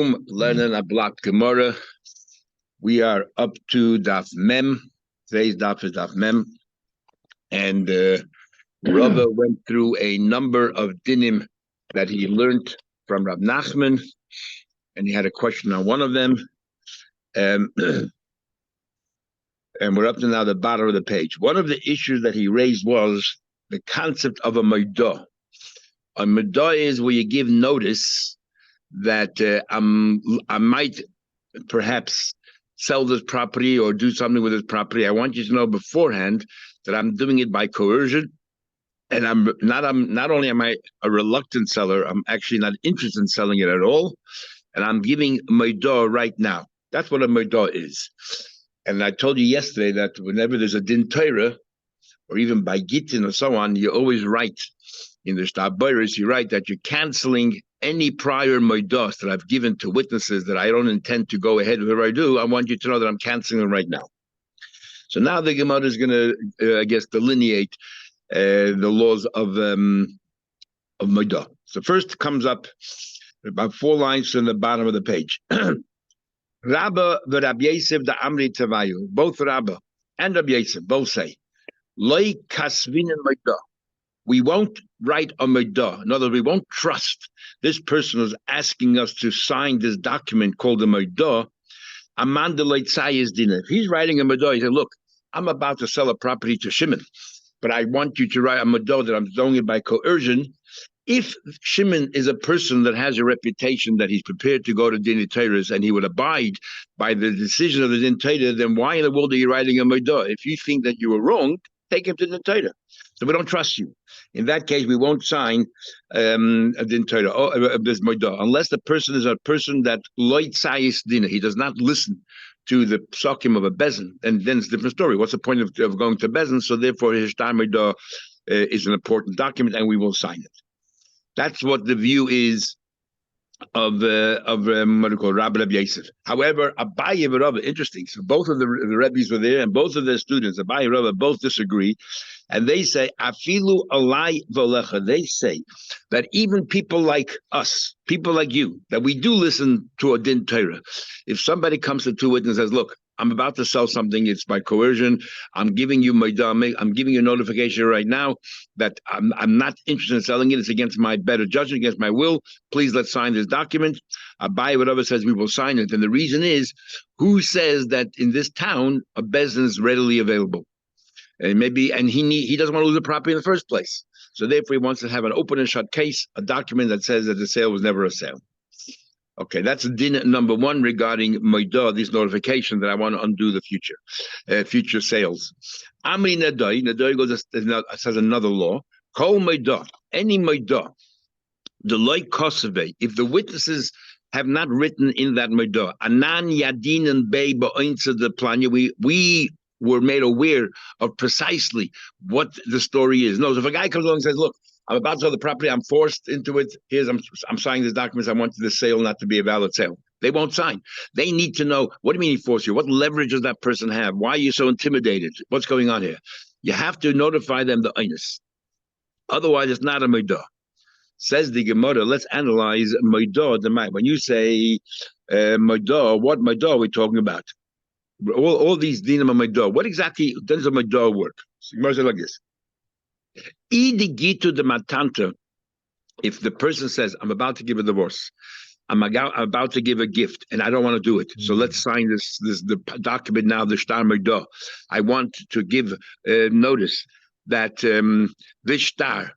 Learning a block Gemara. We are up to Daf Mem. Today's Daf is Daf Mem. And Rava went through a number of dinim that he learned from Rav Nachman, and he had a question on one of them. And we're up to now the bottom of the page. One of the issues that he raised was the concept of a maidah. A maidah is where you give notice that I might perhaps sell this property or do something with this property. I want you to know beforehand that I'm doing it by coercion, and I'm not only am I a reluctant seller, I'm actually not interested in selling it at all, and I'm giving maidah right now. That's what a maidah is. And I told you yesterday that whenever there's a din Torah, or even by gittin or so on, you always write in the Shtar Boris, you write that you're canceling any prior maidos that I've given to witnesses that I don't intend to go ahead with whatever I do. I want you to know that I'm canceling them right now. So now the Gemara is going to, I guess, delineate the laws of maidah. So first comes up about 4 lines from the bottom of the page. Rabba v'Rab Yosef da Amri Tavayu. Both Rabba and Rab Yosef both say, Loi kasvinen maidah. We won't write a maidah. In other words, we won't trust this person who's asking us to sign this document called a maidah. If he's writing a maidah, he said, look, I'm about to sell a property to Shimon, but I want you to write a maidah that I'm doing it by coercion. If Shimon is a person that has a reputation that he's prepared to go to Din Torah and he would abide by the decision of the Din Torah, then why in the world are you writing a maidah? If you think that you were wrong, take him to the Torah. So we don't trust you. In that case, we won't sign a din Torah, this maidah, unless the person is a person that loy tzayis dina. He does not listen to the psakim of a bezin, and then it's a different story. What's the point of going to bezin? So therefore, his shtar maidah is an important document, and we will sign it. That's what the view is of what we call Rabbi Yosef. However, Abaye and Rava, interesting. So both of the rabbis were there, and both of their students, Abaye and Rava, both disagree, and they say Afilu alai v'lecha. They say that even people like us, people like you, that we do listen to a din Torah. If somebody comes to two witnesses and says, "Look, I'm about to sell something. It's by coercion. I'm giving you maidah. I'm giving you a notification right now that I'm not interested in selling it. It's against my better judgment, against my will. Please, let's sign this document." Abaye, whatever, says we will sign it. And the reason is, who says that in this town a bezin is readily available? And he doesn't want to lose the property in the first place. So therefore, he wants to have an open and shut case, a document that says that the sale was never a sale. Okay, that's din number 1 regarding maidah, this notification that I want to undo the future sales. Amri Nadai goes says another law. Kol maidah, any maidah, the loy koseve, if the witnesses have not written in that maidah, anan yadin and bei ba'insa the planya, we were made aware of precisely what the story is. No, so if a guy comes along and says, look, I'm about to sell the property, I'm forced into it, I'm signing this document, I want the sale not to be a valid sale. They won't sign. They need to know, what do you mean he forced you? What leverage does that person have? Why are you so intimidated? What's going on here? You have to notify them the einus. Otherwise, it's not a maidah. Says the Gemara, let's analyze maidah. When you say maidah, what maidah are we talking about? All these dinim of maidah. What exactly does a maidah work? Gemara says like this. If the person says, I'm about to give a divorce, I'm about to give a gift, and I don't want to do it, so let's sign the document now, the shtar maidah. I want to give notice that this shtar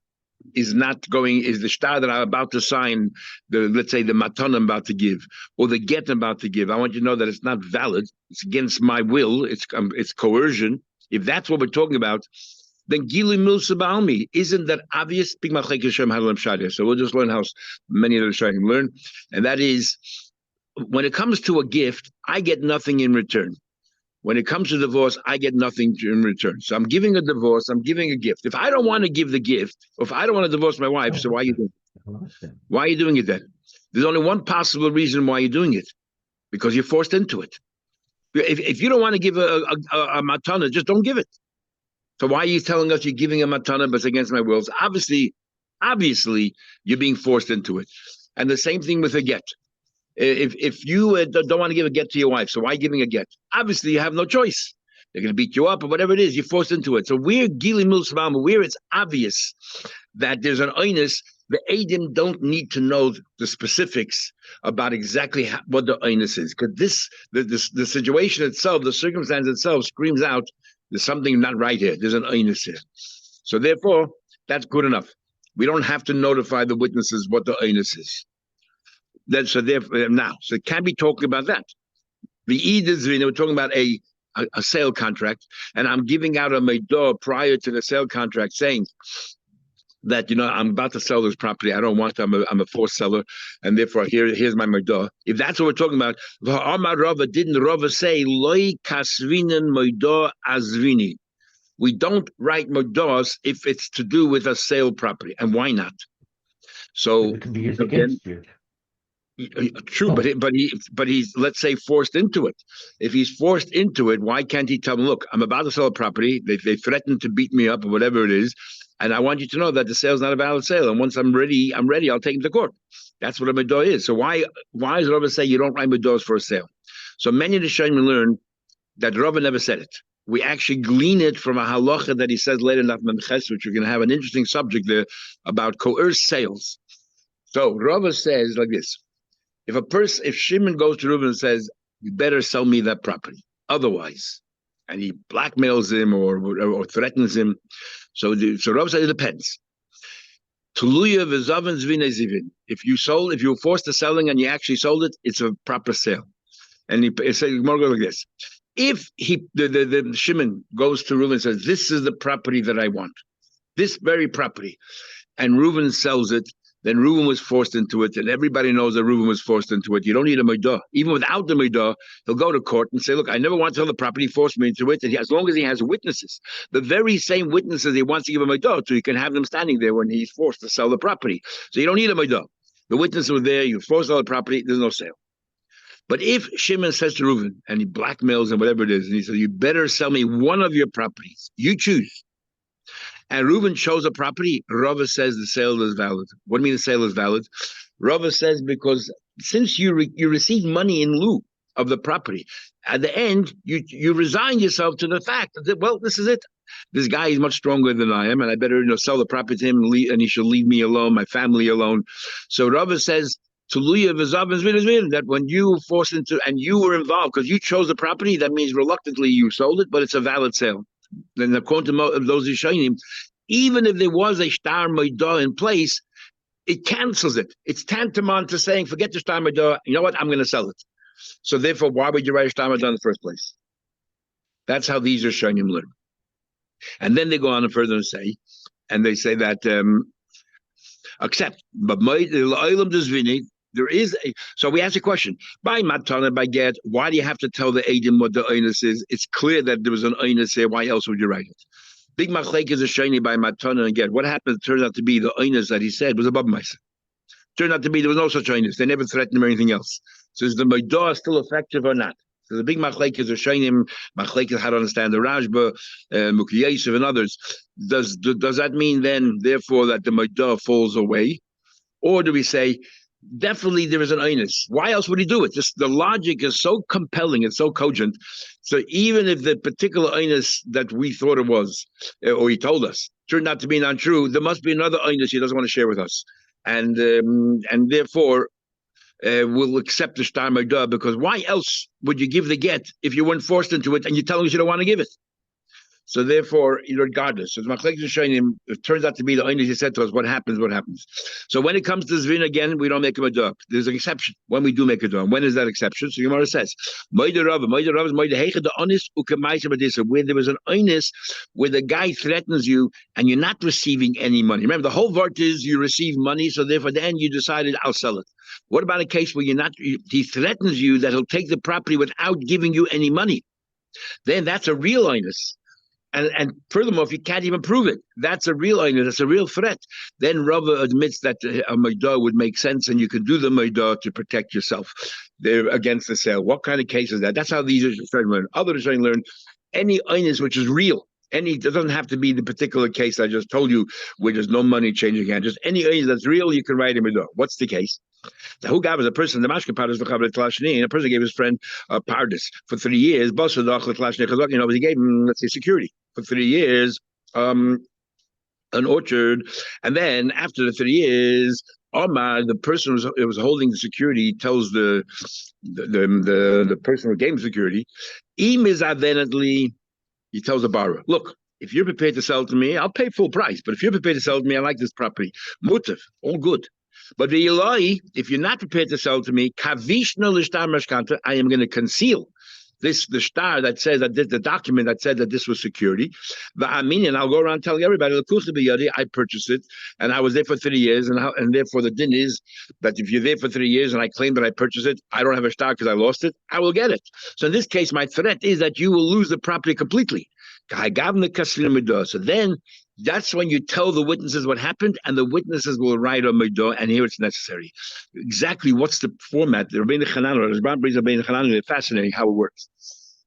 is the shtar that I'm about to sign, let's say the matan I'm about to give, or the get I'm about to give. I want you to know that it's not valid. It's against my will. It's coercion. If that's what we're talking about, then Gilu Milsa Ba'almi, isn't that obvious? So we'll just learn how many of the Shayim learn. And that is, when it comes to a gift, I get nothing in return. When it comes to divorce, I get nothing in return. So I'm giving a divorce, I'm giving a gift. If I don't want to give the gift, or if I don't want to divorce my wife, so why are you doing it? Why are you doing it then? There's only one possible reason why you're doing it, because you're forced into it. If you don't want to give a matana, just don't give it. So why are you telling us you're giving a matana, but it's against my wills? Obviously, you're being forced into it. And the same thing with a get. If you don't want to give a get to your wife, so why giving a get? Obviously, you have no choice. They're going to beat you up or whatever it is. You're forced into it. So where Gili Milsmama, where it's obvious that there's an oinus, the Adim don't need to know the specifics about exactly what the oinus is, because the situation itself, the circumstance itself, screams out there's something not right here. There's an oinus here. So therefore, that's good enough. We don't have to notify the witnesses what the oinus is. So therefore, now, so it can be talking about that. The Ediths, we're talking about a sale contract, and I'm giving out a meidah prior to the sale contract saying that, I'm about to sell this property. I don't want to. I'm a forced seller, and therefore here's my meidah. If that's what we're talking about, Amar Rava, didn't Rava say loy kasvinen meidah azvini? We don't write meidahs if it's to do with a sale property, and why not? So it can be used against you. True, but he's, let's say, forced into it. If he's forced into it, why can't he tell him, look, I'm about to sell a property. They threatened to beat me up or whatever it is, and I want you to know that the sale is not a valid sale. And once I'm ready. I'll take him to court. That's what a medah is. So why does Rava say you don't write medahs for a sale? So many of the Shayim learn that Rava never said it. We actually glean it from a halacha that he says later in Nachman Ches, which we're going to have an interesting subject there about coerced sales. So Rava says like this. If Shimon goes to Reuben and says, you better sell me that property, otherwise, and he blackmails him or threatens him, so Reuben said it depends. If you were forced to selling and you actually sold it, it's a proper sale. And he said more like this. If the Shimon goes to Reuben and says, this is the property that I want, this very property, and Reuben sells it, then Reuben was forced into it, and everybody knows that Reuben was forced into it. You don't need a meidah. Even without the meidah, he'll go to court and say, look, I never want to sell the property, forced me into it, and as long as he has witnesses, the very same witnesses he wants to give a meidah to, you can have them standing there when he's forced to sell the property. So you don't need a meidah. The witnesses were there, you're forced to sell the property, there's no sale. But if Shimon says to Reuben, and he blackmails him, whatever it is, and he says, you better sell me one of your properties, you choose, and Reuben chose a property, Rava says the sale is valid. What do you mean the sale is valid? Rava says because since you receive money in lieu of the property, at the end, you resign yourself to the fact that, well, this is it. This guy is much stronger than I am, and I better sell the property to him, and he should leave me alone, my family alone. So Rava says, that when you forced into, and you were involved, because you chose the property, that means reluctantly you sold it, but it's a valid sale. Then according to those Rishonim, even if there was a shtar meidah in place, it cancels it. It's tantamount to saying, forget the shtar meidah, you know what, I'm going to sell it. So therefore, why would you write a shtar meidah in the first place? That's how these Rishonim learn. And then they go on further and say, that except, but there is so we ask a question by matana, by get, why do you have to tell the Adim what the oinus is? It's clear that there was an oinus here. Why else would you write it? Big machlek is a shiny by matana and get. What happened? It turned out to be the oinus that he said was above Maisa. Turned out to be there was no such oinus. They never threatened him or anything else. So is the meidah still effective or not? So the big machlek is a shiny machlek is how to understand the Rashba, Mukhi and others. Does that mean then, therefore, that the meidah falls away, or do we say? Definitely there is an onus. Why else would he do it? Just the logic is so compelling and so cogent. So even if the particular onus that we thought it was, or he told us, turned out to be not true, there must be another onus he doesn't want to share with us. And therefore, we'll accept the shtar meidah, because why else would you give the get if you weren't forced into it and you tell him you don't want to give it? So therefore, regardless, so it turns out to be the only he said to us, what happens. So when it comes to Zvin again, we don't make a medah. There's an exception when we do make a medah. When is that exception? So Gemara says, where there was an onus where the guy threatens you and you're not receiving any money. Remember, the whole vart is you receive money, so therefore then you decided I'll sell it. What about a case where he threatens you that he'll take the property without giving you any money? Then that's a real onus. And furthermore, if you can't even prove it, that's a real onus, that's a real threat. Then Rava admits that a meidah would make sense, and you can do the meidah to protect yourself there against the sale. What kind of case is that? That's how these are trying to learn. Others are trying to learn any onus which is real. It doesn't have to be the particular case I just told you, where there's no money changing hands. Just any onus that's real, you can write a meidah. What's the case? Who gave us a person the mashke pardes the chablet klashni, and a person gave his friend pardes for 3 years. Basra Daf klashni chazak. He gave him, let's say, security for 3 years. An orchard, and then after the 3 years, Omar, the person was holding the security, tells the person who gave him security, imizadvenatly, he tells the borrower, look, if you're prepared to sell it to me, I'll pay full price. But if you're prepared to sell it to me, I like this property. Mutiv, all good. But the Eloi, if you're not prepared to sell it to me, kavishna l'shtar mashkanta, I am going to conceal the star that says that the document that said that this was security. The Amin, and I'll go around telling everybody, I purchased it, and I was there for 3 years, and therefore the din is that if you're there for 3 years and I claim that I purchased it, I don't have a star because I lost it, I will get it. So in this case, my threat is that you will lose the property completely. So then that's when you tell the witnesses what happened, and the witnesses will write on Midah, and here it's necessary. Exactly what's the format? The Rabbeinu Chanan, fascinating how it works.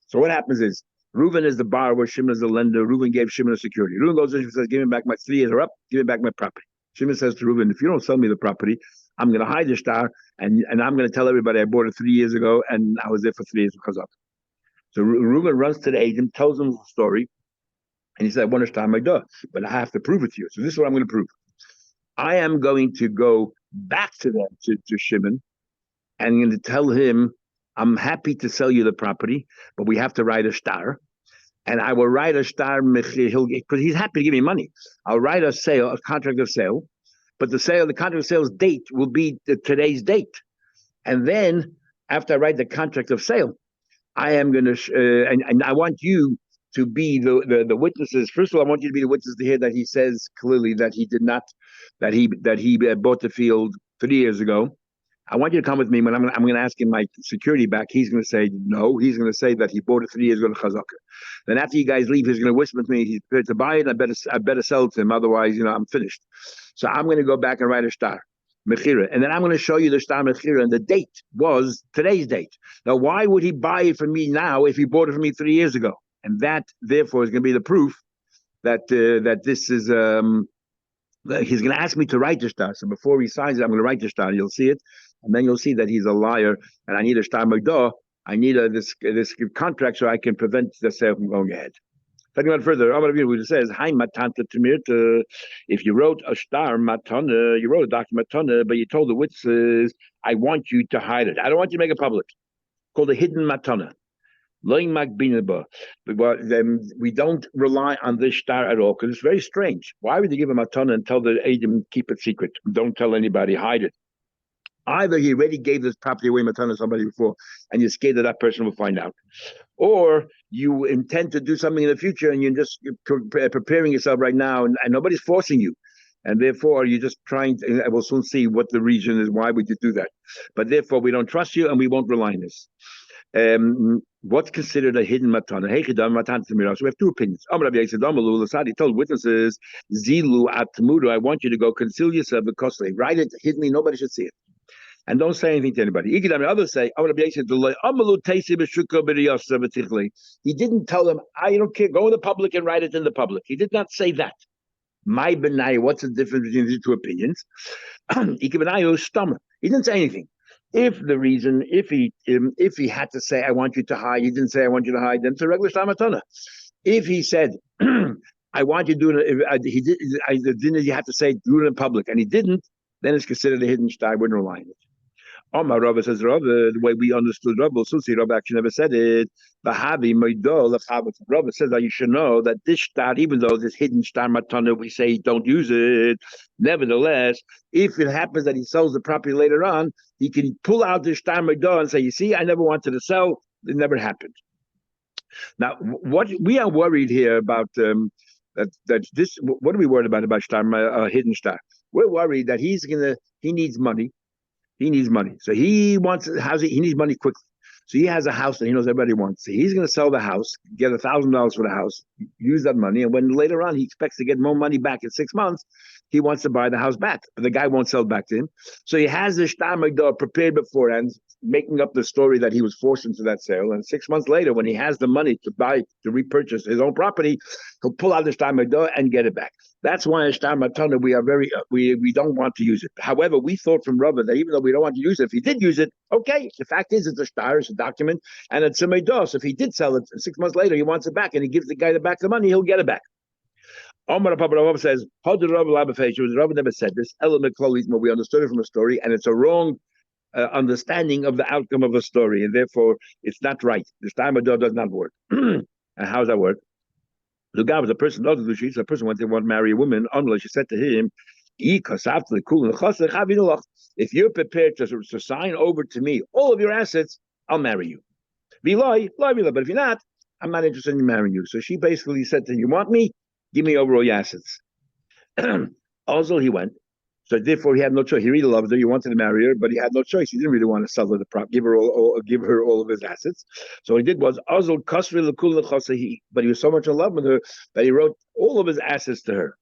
So what happens is, Reuven is the borrower, Shimon is the lender. Reuven gave Shimon a security. Reuven goes in and says, give me back my 3 years are up, give me back my property. Shimon says to Reuven, if you don't sell me the property, I'm going to hide the star, and I'm going to tell everybody I bought it 3 years ago, and I was there for 3 years because of it. So Reuven runs to the agent, tells him the story, and he said, I want to start my door, but I have to prove it to you. So this is what I'm going to prove. I am going to go back to them, to Shimon, and I'm going to tell him, I'm happy to sell you the property, but we have to write a star. And I will write a star, because he's happy to give me money. I'll write a contract of sale, but the contract of sale's date will be today's date. And then after I write the contract of sale, I am going to, and I want you to be the witnesses. First of all, I want you to be the witnesses to hear that he says clearly that he did not, that he bought the field 3 years ago. I want you to come with me when I'm going to ask him my security back. He's going to say no. He's going to say that he bought it 3 years ago to Chazaka. Then after you guys leave, he's going to whisper to me he's prepared to buy it. I better sell it to him. Otherwise, I'm finished. So I'm going to go back and write a star mechira, and then I'm going to show you the star mechira, and the date was today's date. Now, why would he buy it from me now if he bought it from me 3 years ago? And that, therefore, is going to be the proof that that this is. He's going to ask me to write the star. So before he signs it, I'm going to write the star. You'll see it, and then you'll see that he's a liar. And I need a star magdah. I need this contract so I can prevent the sale from going ahead. Talking about further, it says, "Hi matanta tamir." If you wrote a star matana, you wrote a document matana, but you told the witnesses, "I want you to hide it. I don't want you to make it public." Called a hidden matana. But we don't rely on this star at all because it's very strange. Why would you give him a matana and tell the agent keep it secret? Don't tell anybody, hide it. Either he already gave this property away matana to somebody before, and you're scared that person will find out, or you intend to do something in the future and you're just preparing yourself right now, and nobody's forcing you. And therefore, you're just trying to, we'll soon see what the reason is. Why would you do that? But therefore, we don't trust you and we won't rely on this. What's considered a hidden matana? So we have two opinions. He told witnesses, Zilu atmudu, I want you to go conceal yourself because they write it hiddenly, nobody should see it. And don't say anything to anybody. Others say, he didn't tell them, I don't care, go in the public and write it in the public. He did not say that. My benai, what's the difference between these two opinions? He didn't say anything. If he had to say, I want you to hide, he didn't say, I want you to hide, then it's a regular stamatana. If he said, I want you to do it, you have to say, do it in public, and he didn't, then it's considered a hidden star. I wouldn't rely on it. Omar Rava says, the way we understood Rava, Susi Rava actually never said it. Rava says that you should know that this star, even though this hidden star matana, we say don't use it. Nevertheless, if it happens that he sells the property later on, he can pull out this star matana and say, you see, I never wanted to sell. It never happened. Now, what we are worried here about that this, what are we worried about star, hidden star? We're worried that he needs money. He needs money. So he wants housing. He needs money quickly. So he has a house that he knows everybody wants. So he's going to sell the house, get $1,000 for the house, use that money, and when later on he expects to get more money back in 6 months, he wants to buy the house back, but the guy won't sell it back to him. So he has the shtar magdah prepared beforehand, making up the story that he was forced into that sale. And 6 months later, when he has the money to repurchase his own property, he'll pull out the shtar magdah and get it back. That's why a shtar matana we don't want to use it. However, we thought from Rava that even though we don't want to use it, if he did use it, okay. The fact is, it's a shtar, it's a document, and it's a magdah. So if he did sell it, 6 months later he wants it back, and he gives the guy back the money, he'll get it back. Omar Papa says, "How did Rabbi Rabbi never said this? Element we understood it from a story, and it's a wrong understanding of the outcome of a story, and therefore it's not right. The shtar magdah does not work. And how does that work? The guy was a person, a person when they want to marry a woman, she said to him, if you're prepared to sign over to me all of your assets, I'll marry you. But if you're not, I'm not interested in marrying you. So she basically said to him, you want me? Give me over all your assets. Also, he went. So therefore, he had no choice. He really loved her. He wanted to marry her, but he had no choice. He didn't really want to sell her the prop, give her all of his assets. So what he did was Azul Kasri Lakul Chasahi. But he was so much in love with her that he wrote all of his assets to her.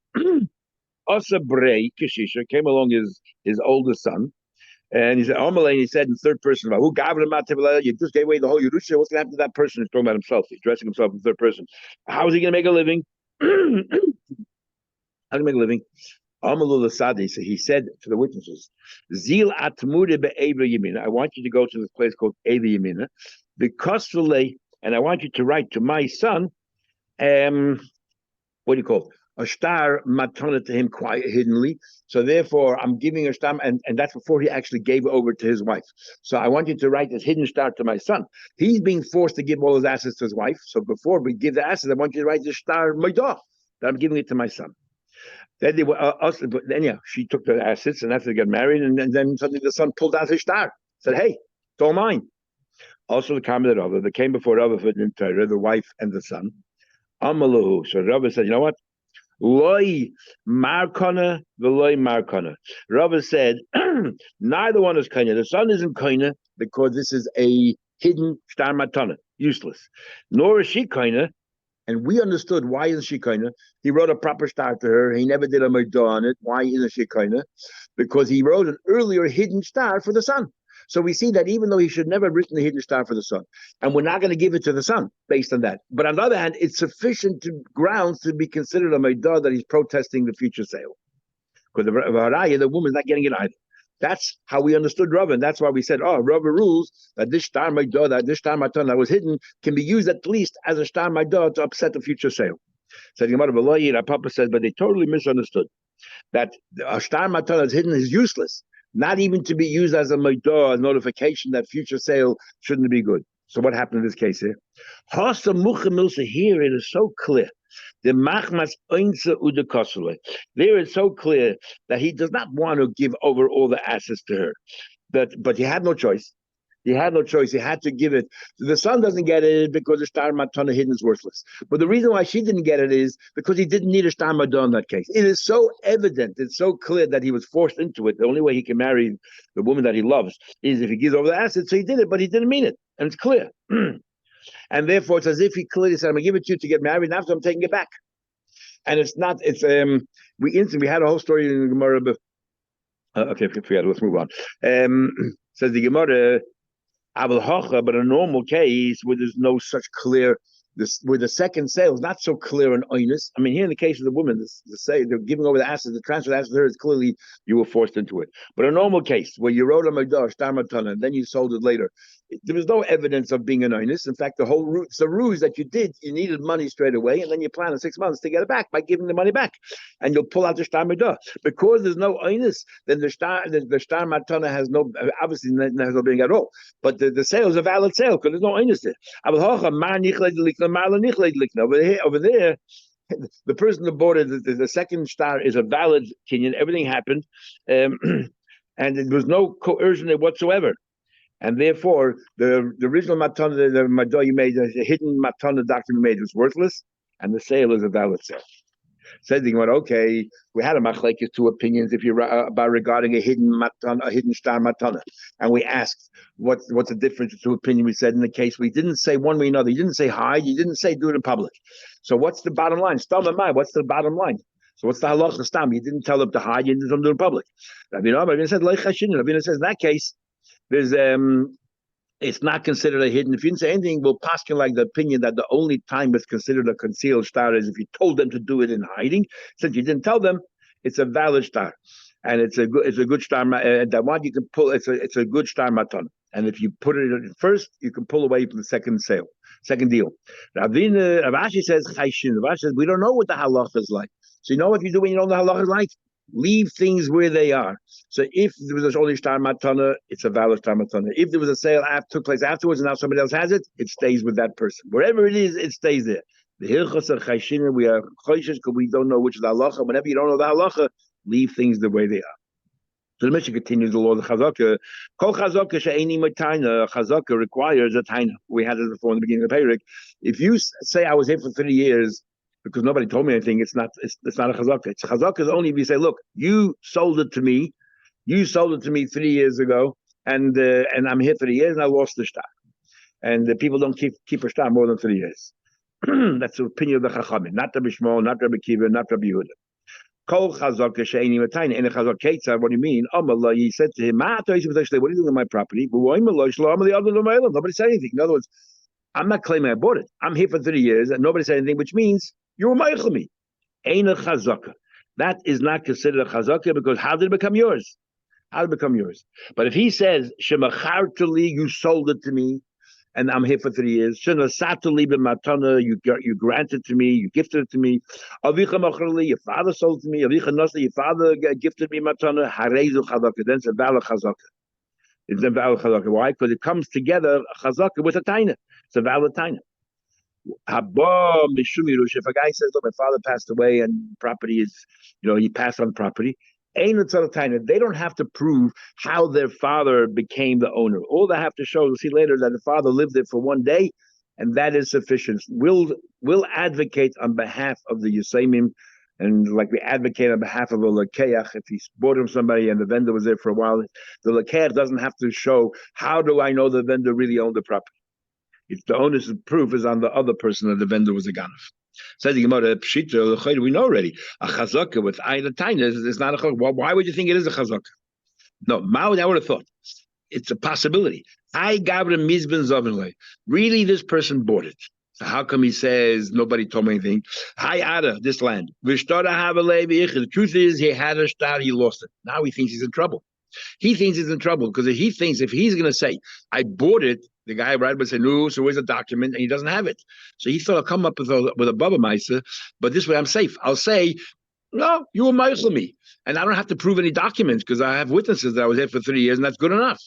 Asa Brei Kishisha came along his oldest son, and he said, Amalei, he said in third person, who gave him you just gave away the whole Yerusha. What's going to happen to that person? He's talking about himself. He's dressing himself in third person. How is he going to make a living? How do you make a living? Amalul Asadi, so he said to the witnesses, Zil Atmude be'eva Yemina. I want you to go to this place called Eva Yemina, because and I want you to write to my son, what do you call it? A shtar matana to him quite hiddenly. So therefore, I'm giving a shtar, and that's before he actually gave over to his wife. So I want you to write this hidden shtar to my son. He's being forced to give all his assets to his wife. So before we give the assets, I want you to write this shtar maidah that I'm giving it to my son. Then she took the assets, and after they got married, and then suddenly the son pulled out his shtar, said, "Hey, it's all mine." Also, the comment of that came before Rava for the wife and the son. Amalahu. So Rava said, "You know what? Loi markana, veloy markana." Rava said, neither one is kaina. The son isn't kaina because this is a hidden shtar matana, useless. Nor is she kaina. And we understood why isn't she kaina. He wrote a proper shtar to her. He never did a maidah on it. Why isn't she kaina? Because he wrote an earlier hidden shtar for the son. So we see that even though he should never have written the hidden shtar for the son, and we're not going to give it to the son based on that. But on the other hand, it's sufficient grounds to be considered a maidah that he's protesting the future sale. Because the woman's not getting it either. That's how we understood Rava, and that's why we said, Rava rules that this shtar maidah, that this shtar matan that was hidden, can be used at least as a shtar maidah to upset the future sale. So the Gemara Papa says, but they totally misunderstood that a shtar matan that's hidden is useless, not even to be used as a maidah, a notification that future sale shouldn't be good. So what happened in this case here? Here it is so clear. The machmas oinsa udekosule. There it's so clear that he does not want to give over all the assets to her. But he had no choice. He had no choice. He had to give it. The son doesn't get it because the shtar matana hidden is worthless. But the reason why she didn't get it is because he didn't need a shtar matana in that case. It is so evident. It's so clear that he was forced into it. The only way he can marry the woman that he loves is if he gives over the assets. So he did it, but he didn't mean it. And it's clear. And therefore, it's as if he clearly said, I'm going to give it to you to get married, and after I'm taking it back. And it's not, we had a whole story in the Gemara, but, okay, forget it, let's move on. Says the Gemara, but in a normal case, where there's no such clear, where the second sale is not so clear and honest. I mean, here in the case of the woman, they're giving over the assets, the transfer of the assets to her is clearly you were forced into it. But a normal case where you wrote a maidah, shtar matana, and then you sold it later, there was no evidence of being an honest. In fact, it's a ruse that you did. You needed money straight away, and then you plan in 6 months to get it back by giving the money back, and you'll pull out the shtar maidah. Because there's no honest, then the shtar matana has no, obviously has no being at all. But the sale is a valid sale because there's no honest there. Over there, the person that bought it, the second shtar is a valid kinyan. Everything happened, and there was no coercion there whatsoever. And therefore, the original matana, the maidah you made, the hidden matana document made was worthless, and the sale is a valid sale. Says the Gemara, okay, we had a machlekes, two opinions if you about regarding a hidden matana, a hidden shtar matana, and we asked what's the difference between two opinions. We said in the case we didn't say one way or another. You didn't say hide. You didn't say do it in public. So what's the bottom line? What's the bottom line? So what's the halacha stam? You didn't tell them to hide. You didn't tell them to do it in public. Rabbeinu said like chashin. Rabbeinu says in that case, there's it's not considered a hidden. If you didn't say anything, we'll posture like the opinion that the only time it's considered a concealed star is if you told them to do it in hiding. Since you didn't tell them, it's a valid star, and it's a good star. That one you can pull. It's a good star matan. And if you put it in first, you can pull away from the second deal. Ravashi says chayshin. Ravashi says we don't know what the halacha is like. So you know what you do when you know what the halacha is like? Leave things where they are. So if there was only star matana, it's a valid star matana. If there was a sale took place afterwards and now somebody else has it, it stays with that person. Wherever it is, it stays there. The hilchos of chayshina, we are choishes because we don't know which is the halacha. Whenever you don't know the halacha, leave things the way they are. So the Mishnah continues the law of the chazaka. Kol chazaka she'eni matayna. Chazaka requires a taina. We had it before in the beginning of the parak. If you say I was here for 30 years because nobody told me anything, it's not a chazaka. It's chazaka is only if you say, look, you sold it to me. You sold it to me 3 years ago, and I'm here 3 years, and I lost the shtar. And the people don't keep a shtar more than 3 years. That's the opinion of the Chachamim, not Rabbi Shmuel, not Rabbi Kiva, not Rabbi Yehuda. Kol chazaka she'eni matayna, and a chazaka ketzah. What do you mean? Amallah, he said to him, what are you doing on my property? Nobody said anything. In other words, I'm not claiming I bought it. I'm here for 30 years, and nobody said anything, which means you were meichel me. Ain't a chazaka. That is not considered a chazaka because how did it become yours? How did it become yours? But if he says, Shemachartali, you sold it to me, and I'm here for 3 years. Shenasatali b'matana, you granted to me, you gifted it to me. Avicha macharli, your father sold it to me. Avicha nasa, your father gifted me matana. Harezu chazaka. Then it's a valid chazaka. It's a valid chazaka. Why? Because it comes together chazaka with a taina. It's a valid taina. If a guy says, look, my father passed away and property is, he passed on property, they don't have to prove how their father became the owner. All they have to show, we'll see later, that the father lived there for 1 day, and that is sufficient. We'll advocate on behalf of the Yusaimim, and like we advocate on behalf of a Lakeach. If he bought him somebody and the vendor was there for a while, the Lakeach doesn't have to show, how do I know the vendor really owned the property? If the onus of proof is on the other person that the vendor was a ganav. Says the Gemara, Pshita, we know already. A chazaka with Aida Taina is not a chazaka. Why would you think it is a chazaka? No, I would have thought. It's a possibility. I gavra mizben zavinle. Really, this person bought it. So how come he says nobody told me anything? Hi Ada, this land. The truth is he had a star, he lost it. Now he thinks he's in trouble. He thinks he's in trouble because if he's going to say, I bought it, the guy right would say, no, so where's the document? And he doesn't have it. So he thought I'll come up with a Bava Basra, but this way I'm safe. I'll say, no, you were meichel me. And I don't have to prove any documents because I have witnesses that I was there for 3 years and that's good enough.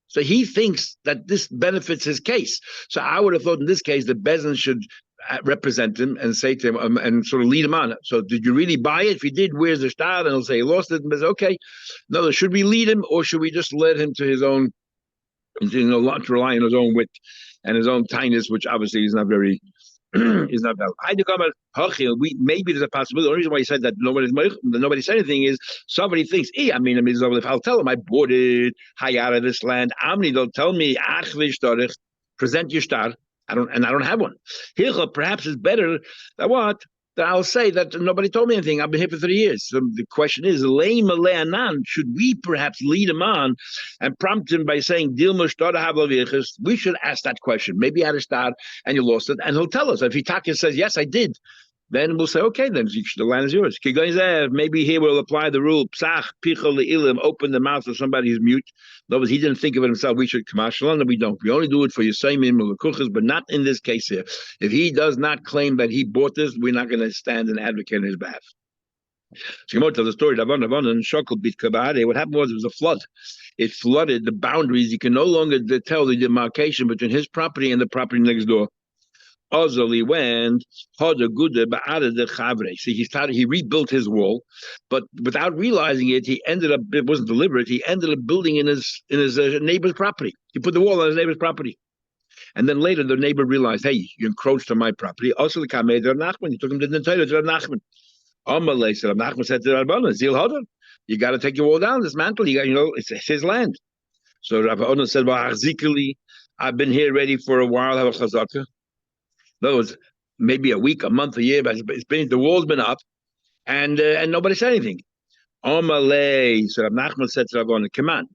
So he thinks that this benefits his case. So I would have thought in this case, the Bezin should represent him and say to him and sort of lead him on. So did you really buy it? If you did, where's the star? And he'll say he lost it. And he'll say, okay. No, should we lead him or should we just let him to his own, to rely on his own wit and his own tiness, which obviously is not very, is not valid. Maybe there's a possibility. The only reason why he said that nobody said anything is somebody thinks, if I'll tell him I bought it, out of this land, they'll tell me, present your star. I don't have one. Perhaps it's better that what? That I'll say that nobody told me anything. I've been here for 30 years. So the question is, should we perhaps lead him on and prompt him by saying, we should ask that question. Maybe you had a start and you lost it, and he'll tell us. If he says, yes, I did, then we'll say, okay, then the land is yours. Maybe here we'll apply the rule, open the mouth of somebody who's mute. In other words, he didn't think of it himself. We should commercial, and we don't. We only do it for Yisayim or but not in this case here. If he does not claim that he bought this, we're not going to stand and advocate on his behalf. So you tell the story. What happened was there was a flood. It flooded the boundaries. You can no longer tell the demarcation between his property and the property next door. Ozali went so he rebuilt his wall, but without realizing it, it wasn't deliberate. He ended up building in his neighbor's property. He put the wall on his neighbor's property. And then later the neighbor realized, hey, you encroached on my property. Also the Kamei Nachman, he took him to the Nachman. Amalei said, Nachman said to Rabbana, Zil Hodar, you got to take your wall down, dismantle, it's his land. So Rabbana said, well, I've been here ready for a while, have a chazaka. In other words, maybe a week, a month, a year, but the wall's been up, and nobody said anything. Amalei, so Rav Nachman said to Rav Onan, come on.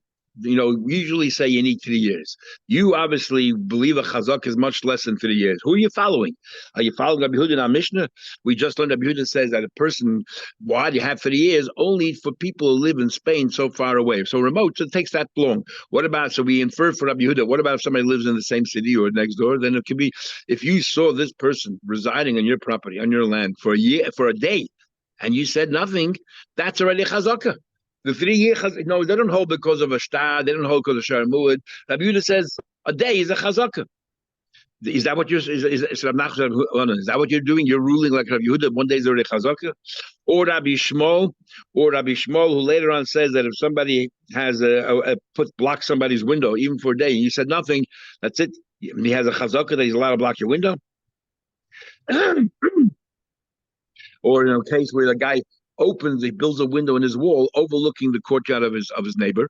We usually say you need 3 years. You obviously believe a chazak is much less than 3 years. Who are you following? Are you following Rabbi Yehuda in our Mishnah? We just learned Rabbi Yehuda says that a person, why do you have 3 years? Only for people who live in Spain so far away, so remote, so it takes that long. What about, so we infer for Rabbi Yehuda, what about if somebody lives in the same city or next door? Then it could be, if you saw this person residing on your property, on your land for a year, for a day, and you said nothing, that's already chazakah. The 3 year no, they don't hold because of a shtar, they don't hold because of Sharamud. Rabbi Yehuda says a day is a chazakah. Is that what you're is that what you're doing? You're ruling like Rabbi Yehuda, 1 day is already chazakah? Or Rabbi Shmuel, who later on says that if somebody has block somebody's window, even for a day, and you said nothing, that's it. He has a chazakah that he's allowed to block your window. Or in a case where the guy he builds a window in his wall overlooking the courtyard of his neighbor.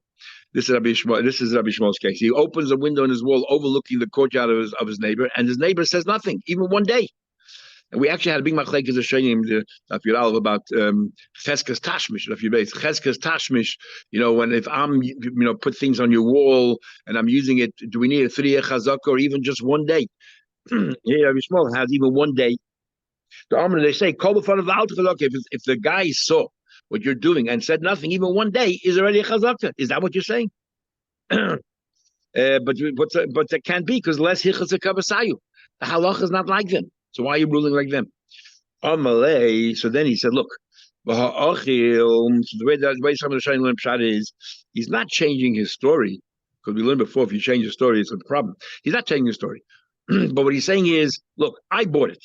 This is Rabbi Shmuel's case. He opens a window in his wall overlooking the courtyard of his neighbor, and his neighbor says nothing, even 1 day. And we actually had a big machlekes about cheskes tashmish. If you base cheskes tashmish, if I'm put things on your wall and I'm using it, do we need a 3 year chazakah or even just 1 day? Here Rabbi Shmuel has even 1 day. The Amr, they say, call the front of the altar chazakah. If the guy saw what you're doing and said nothing, even 1 day is already a chazakah. Is that what you're saying? But that can't be because less hichas kabasayu. The halach is not like them. So why are you ruling like them? Amalei. So then he said, look, so the way some of the Shayim learn pshat is, he's not changing his story, because we learned before if you change your story, it's a problem. He's not changing his story. But what he's saying is, look, I bought it.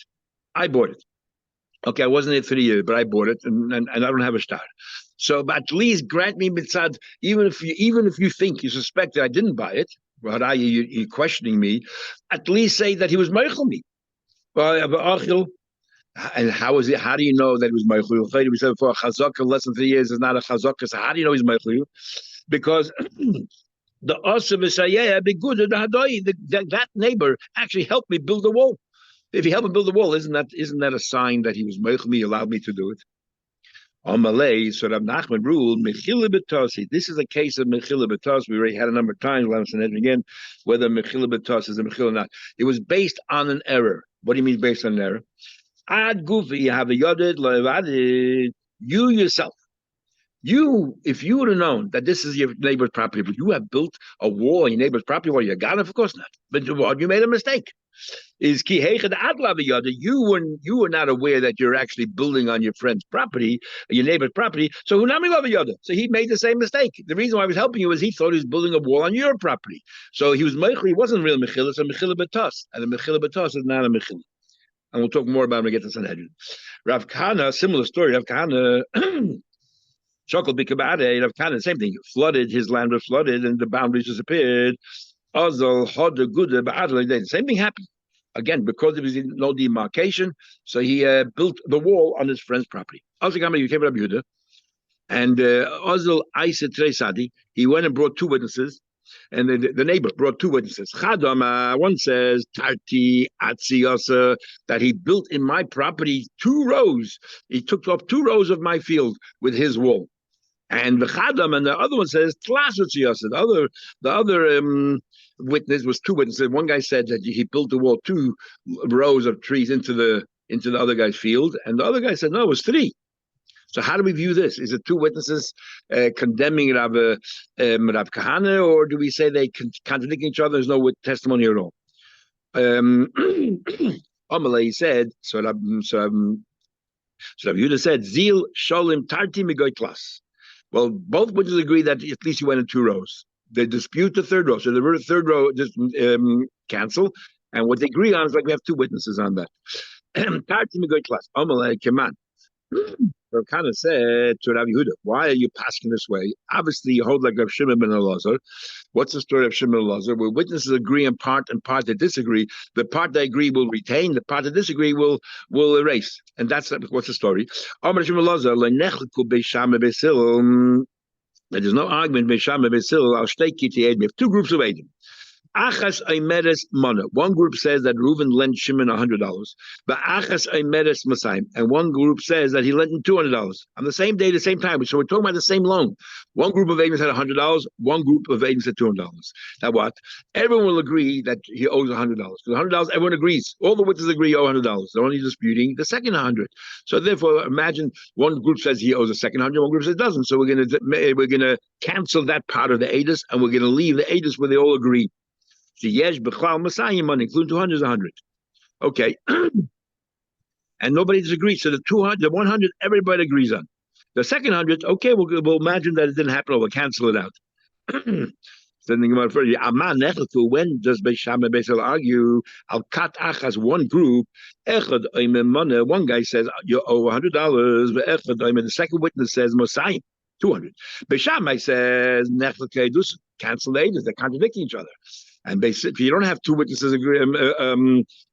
Okay, I wasn't there 3 years, but I bought it, and I don't have a shtar. So, but at least grant me mitzad, even if you think you suspect that I didn't buy it, you're questioning me, at least say that he was meichel me. And how is it? How do you know that it was meichel? We said before, chazakah less than 3 years is not a chazakah. So how do you know he's meichel? Because the asa v'sayeh be good. That neighbor actually helped me build the wall. If he helped me build the wall, isn't that a sign that he was meichel me, allowed me to do it? On Malay, so Rav Nachman ruled mechila b'tasi. This is a case of mechila b'tas. We already had a number of times. We'll have again whether mechila b'tas is a mechila or not. It was based on an error. What do you mean based on an error? Ad gufi, you have a yodid lo'evadid. You yourself, if you would have known that this is your neighbor's property, but you have built a wall on your neighbor's property, well, you got it, of course not. But you made a mistake. Is ki heichad adla v'yada. You were not aware that you're actually building on your friend's property, your neighbor's property. So hunami v'yada. So he made the same mistake. The reason why I was helping you is he thought he was building a wall on your property. So he was meichel. He wasn't real mechila. So mechila b'tas, and the mechila b'tas is not a mechila. And we'll talk more about it when we get to Sanhedrin. Rav Kahana, similar story. Rav Kahana. Shokol bikabade, Rav Kahana, same thing. Flooded, his land was flooded, and the boundaries disappeared. Azal hoda guda ba'adla. Same thing happened again because there was no demarcation. So he built the wall on his friend's property. Also, you came Rabbi Yehuda, and Azal Aisa Tresadi. He went and brought 2 witnesses, and the neighbor brought 2 witnesses. Chadama, one says Tarti Atziyasa, that he built in my property 2 rows. He took up 2 rows of my field with his wall. And the Chadam, and the other one says Tlasatziyasa. The other witness was 2 witnesses. One guy said that he built the wall 2 rows of trees into the other guy's field, and the other guy said no, it was 3. So how do we view this? Is it 2 witnesses condemning Rav Kahana, or do we say they contradict each other? There's no testimony at all. Amalei said, so Rav Yehuda said, Zil Sholim Tarti Migoy Klas. Well, both witnesses agree that at least you went in 2 rows. They dispute the 3rd row. So the 3rd row just cancel. And what they agree on is like we have 2 witnesses on that. Tarti Migoy Klas. Amalei Keman. Rav Kahana said to Rav Yehuda, why are you passing this way? Obviously, you hold like Rav Shimon ben Elazar. What's the story of Shimon ben Elazar? Where witnesses agree in part and part they disagree. The part they agree will retain. The part they disagree will erase. And that's what's the story. There's no argument. We have 2 groups of Eidim. Achas Aimedes Mana. One group says that Reuven lent Shimon $100. Achas Aimedes Masayim. And one group says that he lent him $200 on the same day, the same time. So we're talking about the same loan. One group of agents had $100. One group of agents had $200. Now what? Everyone will agree that he owes $100. Because $100, everyone agrees. All the witnesses agree owe $100. They're only disputing the second 100. So therefore, imagine one group says he owes a second 100. One group says doesn't. So we're gonna cancel that part of the Adis, and we're gonna leave the Adis where they all agree. Yesh b'chlal Masayim money, including 200 is 100. Okay, and nobody disagrees. So the 200, the 100, everybody agrees on. The second 100, okay, we'll imagine that it didn't happen. Or we'll cancel it out. When does Beis Shammai and Beis Hillel argue? Al kat achas, one group. One guy says you owe $100. The second witness says Mosayim 200. Beis Shammai says cancel the Eidos. They're contradicting each other. And basically, you don't have two witnesses agree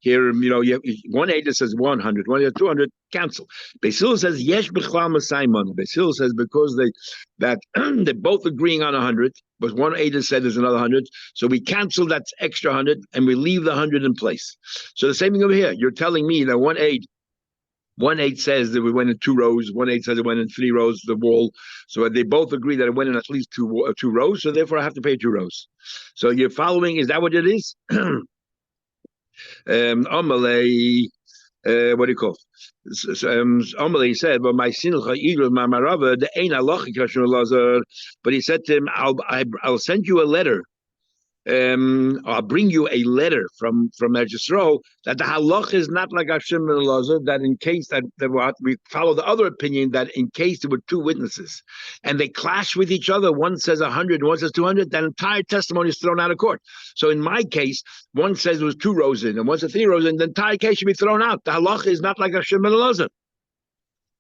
here. You have one Eidos says 100, one 200. Cancel. Beis Hillel says yesh b'chlal Masayim. Beis Hillel says because they're both agreeing on 100, but one Eidos said there's another 100, so we cancel that extra 100 and we leave the 100 in place. So the same thing over here. You're telling me that one aid says that we went in 2 rows. One aid says it went in 3 rows. The wall. So they both agree that it went in at least two rows. So therefore, I have to pay 2 rows. So you're following? Is that what it is? Amalei, what do you call? Amalei said, "But my sincha igros my marava the ein halacha kashur lazar." But he said to him, "I'll send you a letter." I'll bring you a letter from Eretz Yisrael that the halach is not like Hashem and Elazar, that in case that we follow the other opinion that in case there were 2 witnesses and they clash with each other, one says 100 and one says 200, that entire testimony is thrown out of court. So in my case, one says there was 2 rows in and one says 3 rows in, the entire case should be thrown out. The halach is not like Hashem and Elazar.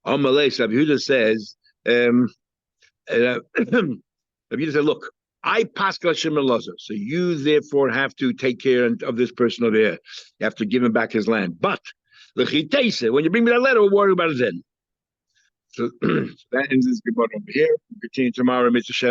Amalei, Rabbi Yehuda says, Rabbi Yehuda said, look, I pascal Hashem and Elazar, so you therefore have to take care of this person over here. You have to give him back his land. But when you bring me that letter, we'll worry about it then. So that ends this Gemara over here. We'll continue tomorrow, Mr. Shem.